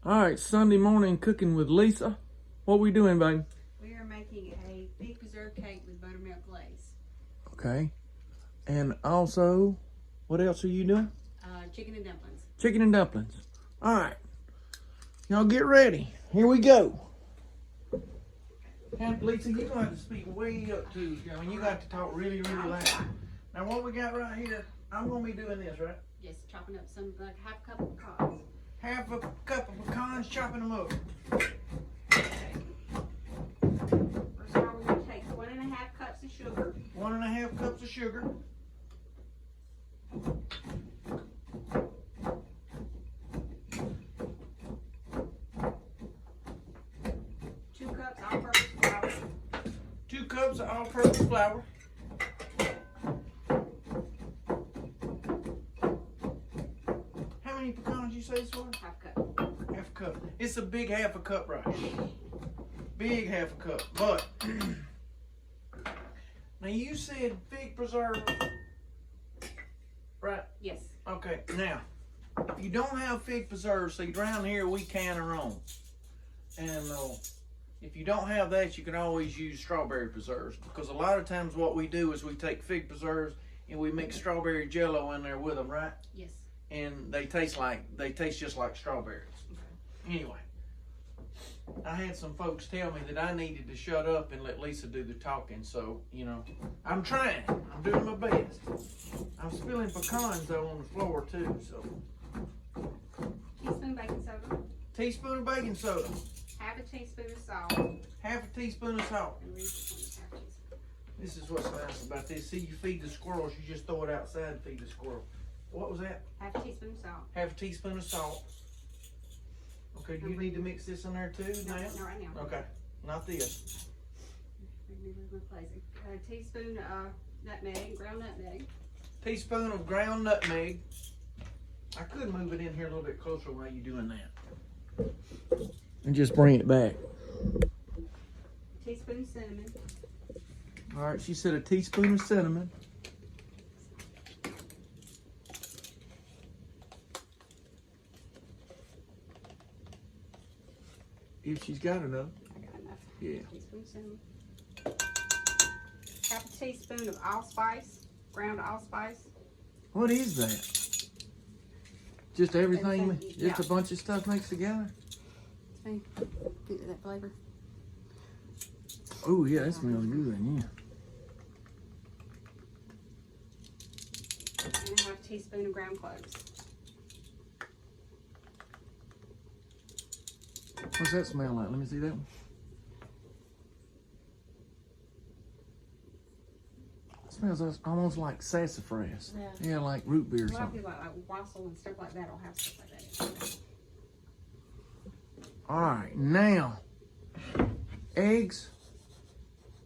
All right, Sunday morning cooking with Lisa. What we doing, babe? We are making a fig preserve cake with buttermilk glaze. Okay. And also, what else are you doing? Chicken and dumplings. Chicken and dumplings. All right. Y'all get ready. Here we go. Lisa, you're going to have to speak way up too. You got to talk really, really loud. Now, what we got right here, I'm going to be doing this, right? Yes, chopping up some, like half a cup of pecans. Half a cup of pecans, chopping them up. Okay. First of all, we're going to take 1.5 cups of sugar. 1.5 cups of sugar. 2 cups all-purpose flour. 2 cups of all-purpose flour. How many pecans you say this was? Half cup. Half a cup. It's a big half a cup right here. Big half a cup. But now you said fig preserve, right? Yes. Okay. Now, if you don't have fig preserve, see around here we can our own. And if you don't have that, you can always use strawberry preserves, because a lot of times what we do is we take fig preserves and we mix strawberry jello in there with them, right? Yes. And they taste just like strawberries. Okay. Anyway, I had some folks tell me that I needed to shut up and let Lisa do the talking, so I'm trying. I'm doing my best. I'm spilling pecans though on the floor too, so. Teaspoon baking soda. Teaspoon of baking soda. Half a teaspoon of salt. Half a teaspoon of salt. And leave this one half teaspoon. This is what's nice about this. See, you feed the squirrels, you just throw it outside and feed the squirrel. What was that? Half a teaspoon of salt. Half a teaspoon of salt. Okay, do you need to mix this in there too now? No, right now. Okay, not this. A teaspoon of nutmeg, ground nutmeg. Teaspoon of ground nutmeg. I could move it in here a little bit closer while you're doing that. And just bring it back. A teaspoon of cinnamon. All right, she said a teaspoon of cinnamon. If she's got enough. I got enough. Yeah. A teaspoon of cinnamon. Half a teaspoon of allspice, ground allspice. What is that? Just everything, Yeah. just a bunch of stuff mixed together? See, get that flavor. Oh yeah, that smells good, yeah. And a half a teaspoon of ground cloves. What's that smell like? Let me see that one. It smells almost like sassafras. Yeah. Yeah, like root beer or A lot of something. people like wassail and stuff like that will have stuff like that in it. All right, now, eggs.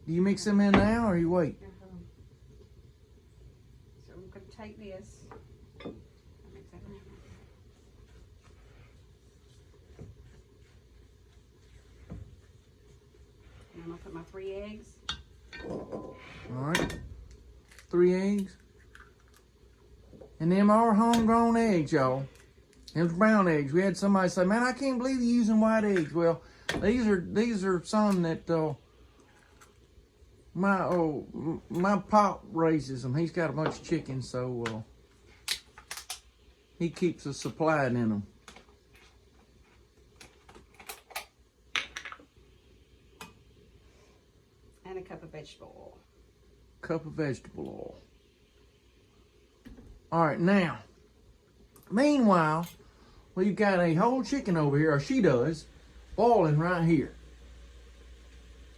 Do you mix them in now or you wait? So we're going to take this. Mix that in. And I'm going to put my 3 eggs. All right, 3 eggs. And them are homegrown eggs, y'all. Them brown eggs. We had somebody say, "Man, I can't believe you're using white eggs." Well, these are some that my pop raises them. He's got a bunch of chickens, so he keeps us supplied in them. And a cup of vegetable oil. Cup of vegetable oil. All right, now, meanwhile, we've got a whole chicken over here, or she does, boiling right here.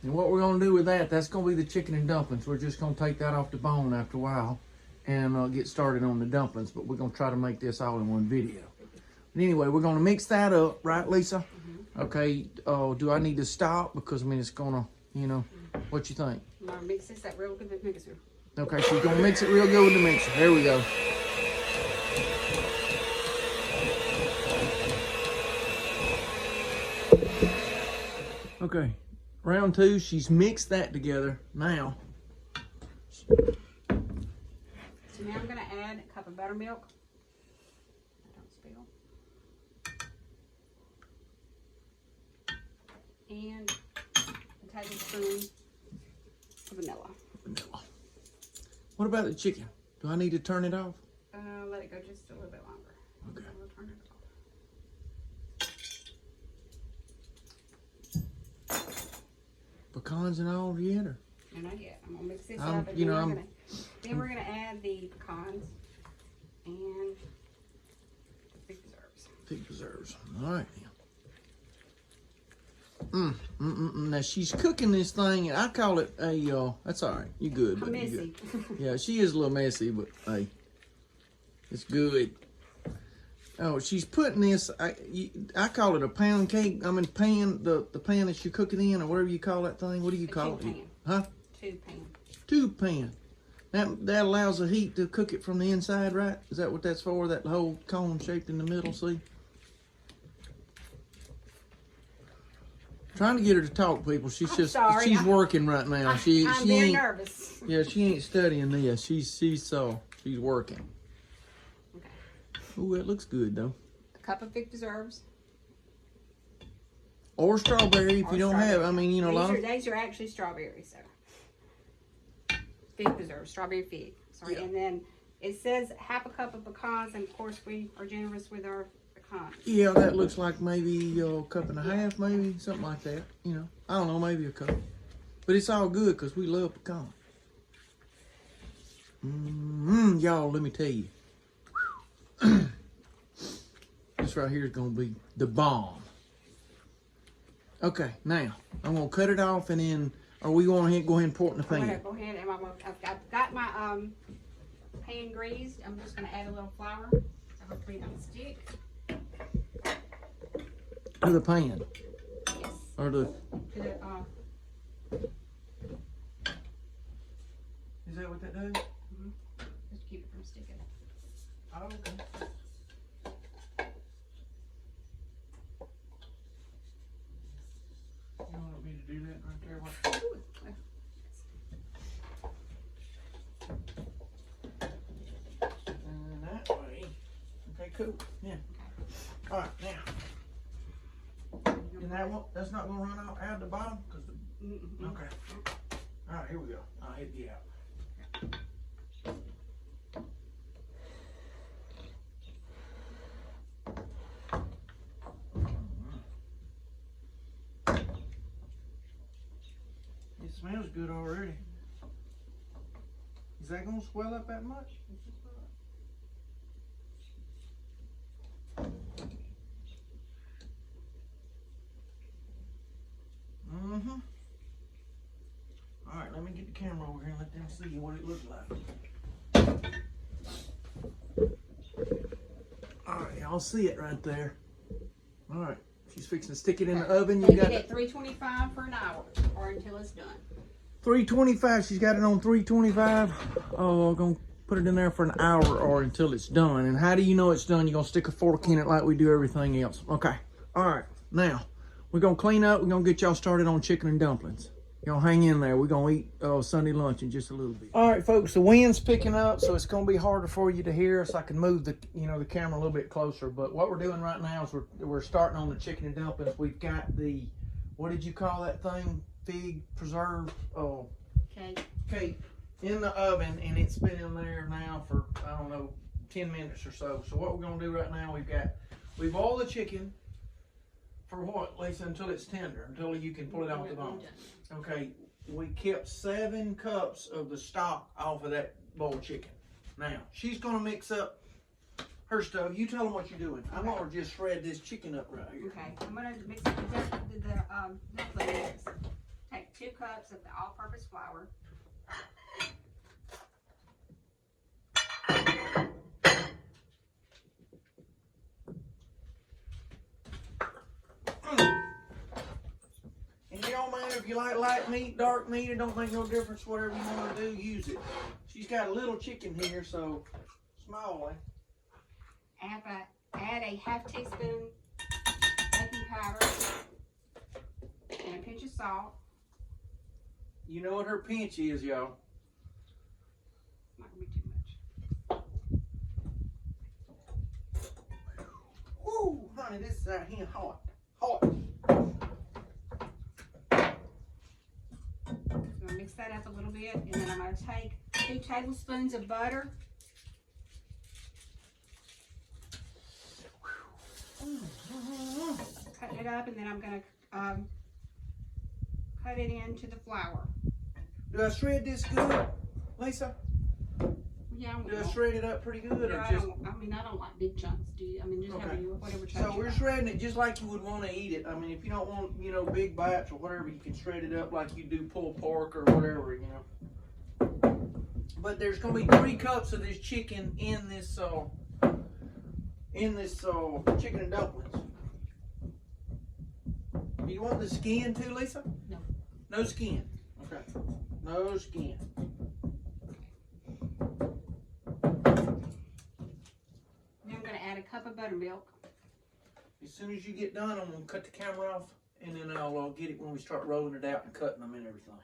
And what we're going to do with that, that's going to be the chicken and dumplings. We're just going to take that off the bone after a while and get started on the dumplings. But we're going to try to make this all in one video. But anyway, we're going to mix that up, right, Lisa? Mm-hmm. Okay, do I need to stop? Because, I mean, it's going to, what you think? I'm going to mix this up real good with the mixer. Okay, she's going to mix it real good with the mixer. There we go. Okay, round 2, she's mixed that together. Now. So now I'm going to add a cup of buttermilk. Don't spill. 1 And a tablespoon of vanilla. Vanilla. What about the chicken? Do I need to turn it off? Let it go just a little bit longer. Okay. We'll turn it off. Pecans and all yet, or? No, not yet. I'm gonna mix this I'm- up, and you then, know, then we're gonna add the pecans and the fig preserves. Fig preserves. All right. Now she's cooking this thing, and I call it a. That's all right. You good? I'm But you messy. good. Yeah, she is a little messy, but hey, it's good. Oh, she's putting this. I call it a pound cake. I mean pan, the pan that you cook it in, or whatever you call that thing. What do you call it? Pan. Huh? 2-pan. Tube pan. That allows the heat to cook it from the inside, right? Is that what that's for? That whole cone shaped in the middle. See. Trying to get her to talk, people. She's I'm sorry. she's working right now. I'm she very ain't, nervous. yeah, she ain't studying this. She's working. Okay. Ooh, it looks good though. A cup of fig preserves. Or strawberry if you don't have. I mean, you know, a lot of. These are actually strawberries, so fig preserves, strawberry fig. Sorry, Yeah. and then it says half a cup of pecans, and of course we are generous with our pecans. Yeah, that looks like maybe a cup and a half, maybe something like that. You know, I don't know, maybe a cup. But it's all good because we love pecan. Y'all, let me tell you. This right here is gonna be the bomb. Okay, now I'm gonna cut it off, and then, or we want to go ahead and pour it in the I'm gonna pan. go ahead and I've got my pan greased. I'm just gonna add a little flour. So hopefully it don't stick. To the pan, Yes. or the. To the, Is that what that does? just to keep it from sticking. Oh, okay. You want me to do that right there? What? Ooh, And that way. Okay, cool. Yeah. All right, now. And that won't, that's not gonna run out the bottom, cause the, okay. All right, here we go. I'll hit you out. It smells good already. Is that gonna swell up that much? All right, let me get the camera over here and let them see what it looks like. All right, y'all see it right there. All right, she's fixing to stick it in the oven. You Take got it at 325 for an hour or until it's done. 325. She's got it on 325. Oh, I'm gonna put it in there for an hour or until it's done. And how do you know it's done? You're gonna stick a fork in it like we do everything else. Okay. All right. Now we're gonna clean up. We're gonna get y'all started on chicken and dumplings. Y'all hang in there. We're gonna eat Sunday lunch in just a little bit. All right, folks. The wind's picking up, so it's gonna be harder for you to hear us. I can move the the camera a little bit closer. But what we're doing right now is we're starting on the chicken and dumplings. We've got the, what did you call that thing? Fig preserve. Cake in the oven, and it's been in there now for, I don't know, 10 minutes or so. So what we're gonna do right now, we've oiled the chicken for what, Lisa? Until it's tender, until you can pull it off the bone. Okay, we kept 7 cups of the stock off of that boiled chicken. Now, she's gonna mix up her stuff. You tell them what you're doing. I'm gonna just shred this chicken up right here. Okay, I'm gonna mix the dumplings. Take 2 cups of the all-purpose flour. And it don't matter if you like light meat, dark meat, it don't make no difference. Whatever you want to do, use it. She's got a little chicken here, so small one. Add a half teaspoon baking powder and a pinch of salt. You know what her pinch is, y'all. Not gonna be too much. Woo, honey, this is out here hot. Hot. mix that up a little bit, and then I'm going to take 2 tablespoons of butter. Cutting it up, and then I'm going to cut it into the flour. Do I shred this good, Lisa? Yeah, Do I shred it up pretty good, yeah, or just? I don't like big chunks. Do you? I mean, just whatever chunks. So we're shredding it just like you would want to eat it. I mean, if you don't want, you know, big bites or whatever, you can shred it up like you do pulled pork or whatever, you know. But there's gonna be 3 cups of this chicken in this chicken and dumplings. Do you want the skin too, Lisa? No. No skin. Okay. No skin. Then I'm going to add a cup of buttermilk. As soon as you get done, I'm gonna cut the camera off, and then I'll get it when we start rolling it out and cutting them and everything.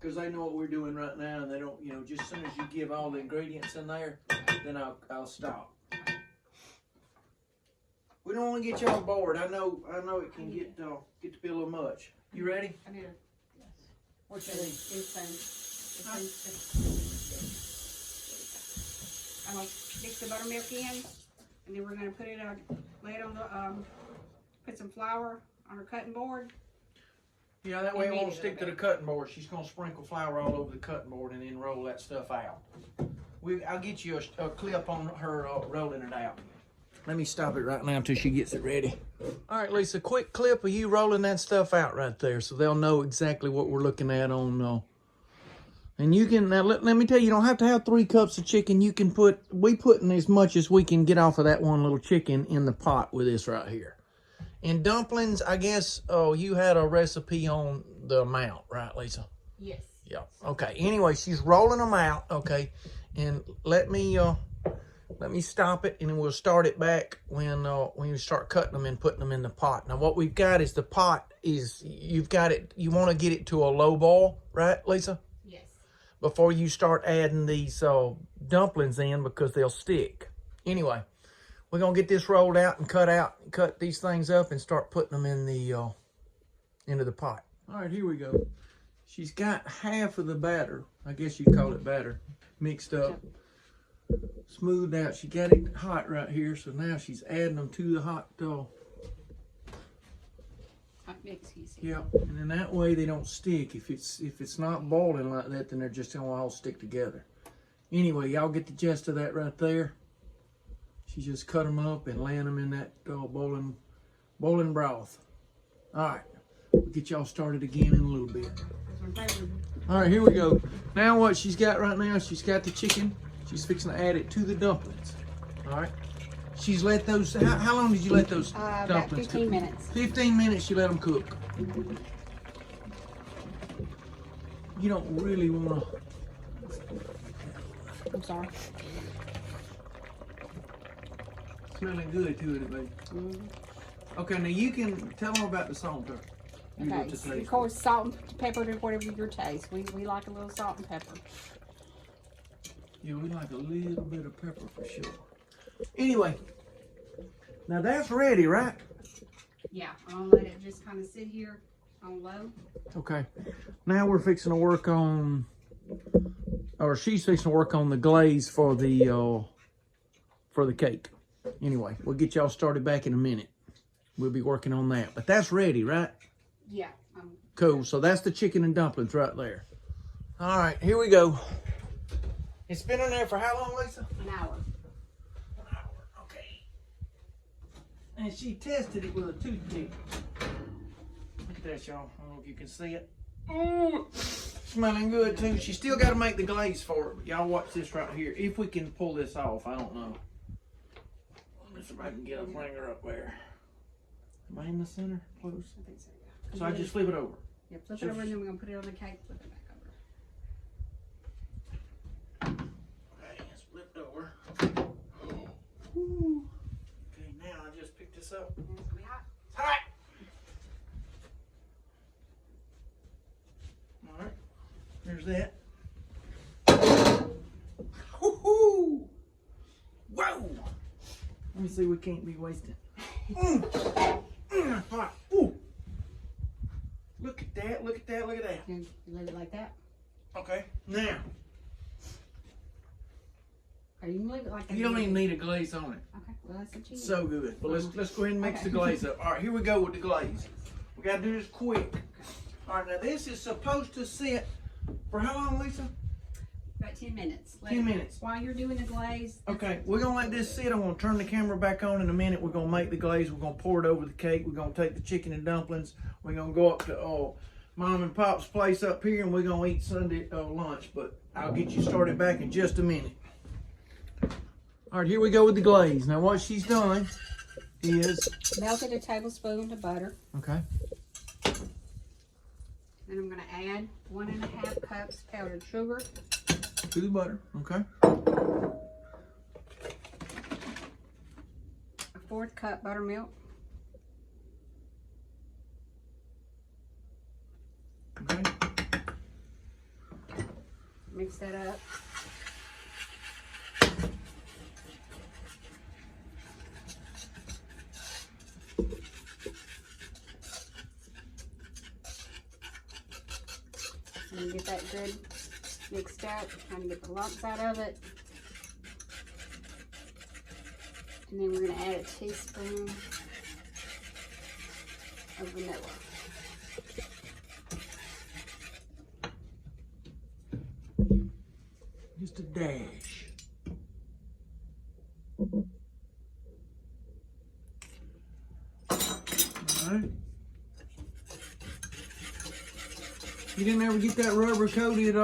Because they know what we're doing right now, and they don't, you know, just as soon as you give all the ingredients in there, then I'll stop. We don't want to get y'all bored. I know it can get to be a little much. You ready? I need a, yes. What's that? I'm going to mix the buttermilk in, and then we're going to put it on, lay it on the, put some flour on her cutting board. Yeah, that way it won't stick to the cutting board. She's going to sprinkle flour all over the cutting board and then roll that stuff out. I'll get you a clip on her rolling it out. Let me stop it right now until she gets it ready. All right, Lisa, quick clip of you rolling that stuff out right there so they'll know exactly what we're looking at on. And you can, now let me tell you, you don't have to have 3 cups of chicken. You can we putting as much as we can get off of that one little chicken in the pot with this right here. In dumplings, I guess, you had a recipe on the amount, right, Lisa? Yes. Yeah. Okay. Anyway, she's rolling them out. Okay. And let me stop it, and then we'll start it back when you start cutting them and putting them in the pot. Now, what we've got is the pot is, you've got it, you want to get it to a low boil, right, Lisa? Yes. Before you start adding these dumplings in, because they'll stick. Anyway, we're going to get this rolled out and cut these things up and start putting them in the into the pot. All right, here we go. She's got half of the batter, I guess you'd call it batter, mixed up, smoothed out. She got it hot right here, so now she's adding them to the hot mix. Yeah, and then that way they don't stick. If it's not boiling like that, then they're just gonna all stick together. Anyway, y'all get the gist of that right there. She just cut them up and laying them in that boiling broth. All right, we'll get y'all started again in a little bit. All right, here we go. Now what she's got right now, she's got the chicken. She's fixing to add it to the dumplings. All right. She's let those, how long did you let those dumplings about 15 cook? minutes. 15 minutes you let them cook. You don't really want to. I'm sorry. Smelling good too, baby. Mm-hmm. Okay, now you can tell them about the salt and pepper. Okay, so of course, salt and pepper to whatever your taste. We like a little salt and pepper. Yeah, we like a little bit of pepper for sure. Anyway, now that's ready, right? Yeah, I'll let it just kind of sit here on low. Okay. Now we're fixing to work on, or she's fixing to work on the glaze for the cake. Anyway, we'll get y'all started back in a minute. We'll be working on that. But that's ready, right? Yeah. Cool. So that's the chicken and dumplings right there. All right, here we go. It's been in there for how long, Lisa? An hour. An hour, okay. And she tested it with a toothpick. Look at that, y'all. I don't know if you can see it. Ooh, smelling good, too. She still got to make the glaze for it. But y'all watch this right here. If we can pull this off, I don't know. Let's see if I can get a finger up there. Am I in the center? Close? I think so, yeah. So I just flip it over. Yeah, flip it over, and then we're going to put it on the cake, flip it back over. Okay, it's flipped over. Ooh. Okay, now I just picked this up. And it's going to be hot. Hot! Alright, there's that. Woohoo! Whoa! Let me see, we can't be wasting. Hot. Ooh. at that, look at that, look at that. You leave it like that. Okay, now. Or you can leave it like that. You don't even need a glaze on it. Okay, well that's what you need. So good. But let's go ahead and mix the glaze up. All right, here we go with the glaze. We got to do this quick. All right, now this is supposed to sit for how long, Lisa? About 10 minutes. 10 minutes. While you're doing the glaze. Okay, we're going to let this sit. I'm going to turn the camera back on in a minute. We're going to make the glaze. We're going to pour it over the cake. We're going to take the chicken and dumplings. We're going to go up to Mom and Pop's place up here, and we're going to eat Sunday lunch. But I'll get you started back in just a minute. All right, here we go with the glaze. Now what she's done is... melted a tablespoon of butter. Okay. Then I'm going to add 1.5 cups powdered sugar. To the butter, okay. 1/4 cup buttermilk. Okay. Mix that up. And get that good mixed up, trying to get the lumps out of it. And then we're going to add a teaspoon of vanilla. Just a dash. All right. You didn't ever get that rubber coated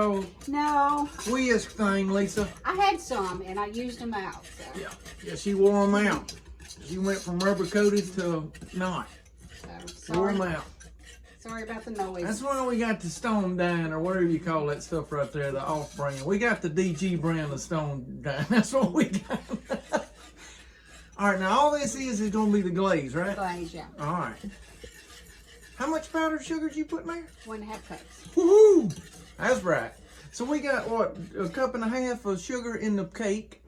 No, whisk thing, Lisa? I had some and I used them out. So. Yeah, she wore them out. She went from rubber coated to not. So, Wore sorry. them out. Sorry about the noise. That's why we got the Stone Dine, or whatever you call that stuff right there, the off brand. We got the DG brand of Stone Dine. That's what we got. All right, now all this is going to be the glaze, right? Glaze, yeah. All right. How much powdered sugar did you put in there? 1.5 cups. Woohoo! That's right. So we got, what, 1.5 cups of sugar in the cake,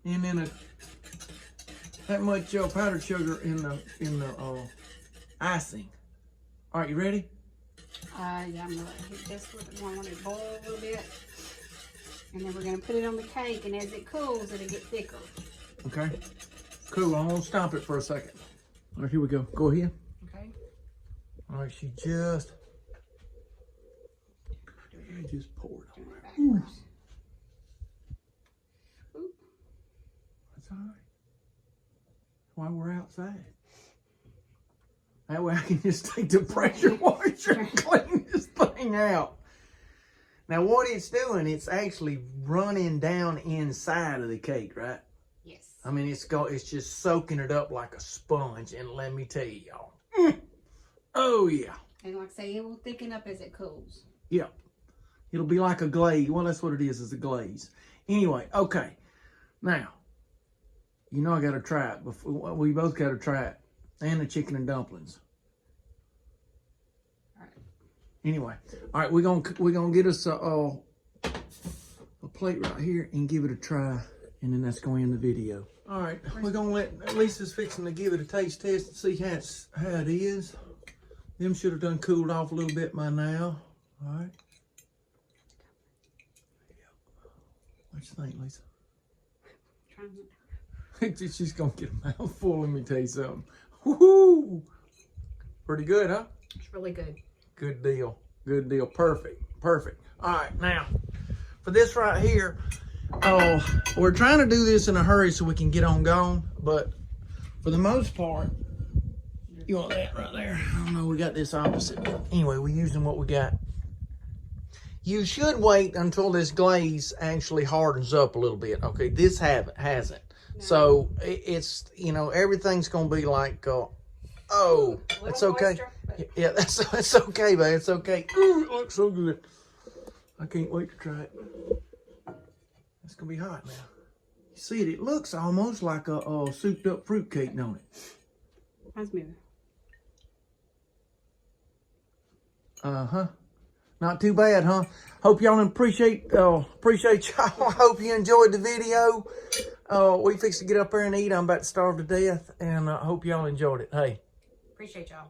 and then that much powdered sugar in the icing. All right, you ready? Yeah, I'm going to heat this with it. I want it to boil a little bit. And then we're going to put it on the cake, and as it cools, it'll get thicker. Okay. Cool. I'm going to stop it for a second. All right, here we go. Go ahead. Okay. All right, she just poured Turn on it there. backwards. Ooh. That's all right. That's why we're outside. That way I can just take the pressure washer and clean this thing out. Now what it's doing, it's actually running down inside of the cake, right? Yes. I mean, it's just soaking it up like a sponge, and let me tell you, y'all. Oh yeah. And like I say, it will thicken up as it cools. Yeah. It'll be like a glaze. Well, that's what it is a glaze. Anyway, okay. Now, you know I got to try it. We both got to try it. And the chicken and dumplings. All right. Anyway, all right, we're gonna get us a plate right here and give it a try, and then that's going to end the video. All right, we're gonna let Lisa's fixing to give it a taste test and see how it is. Them should have done cooled off a little bit by now. All right. What you think, Lisa? She's gonna get a mouthful. Let me tell you something. Woohoo! Pretty good, huh? It's really good. Good deal. Good deal. Perfect. Perfect. All right, now for this right here, we're trying to do this in a hurry so we can get on going, but for the most part, you want that right there. I don't know, we got this opposite. Anyway, we're using what we got. You should wait until this glaze actually hardens up a little bit. Okay, this hasn't. No. So it's, you know, everything's going to be like, it's okay. Moisture, yeah, that's okay, man. It's okay. Ooh, it looks so good. I can't wait to try it. It's going to be hot now. You see it? It looks almost like a souped up fruit cake, don't it? Reminds me. Uh-huh. Not too bad, huh? Hope y'all appreciate y'all. Hope you enjoyed the video. We fixed to get up there and eat. I'm about to starve to death, and I hope y'all enjoyed it. Hey. Appreciate y'all.